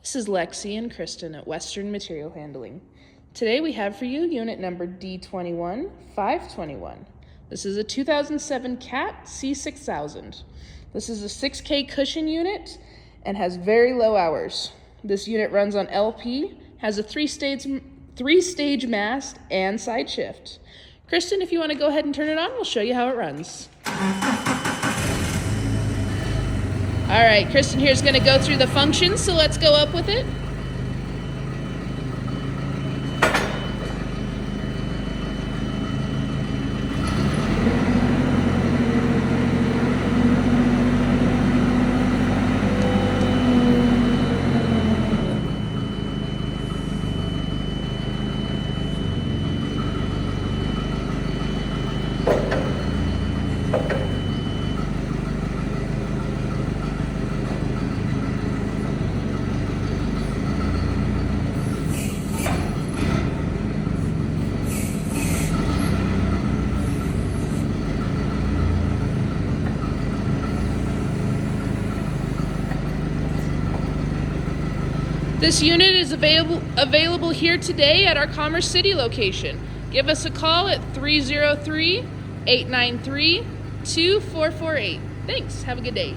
This is Lexi and Kristen at Western Material Handling. Today we have for you unit number D21521. This is a 2007 Cat C6000. This is a 6K cushion unit and has very low hours. This unit runs on LP, has a three-stage mast and side shift. Kristen, if you want to go ahead and turn it on, we'll show you how it runs. All right, Kristen here's going to go through the functions, so let's go up with it. This unit is available here today at our Commerce City location. Give us a call at 303-893-2448. Thanks. Have a good day.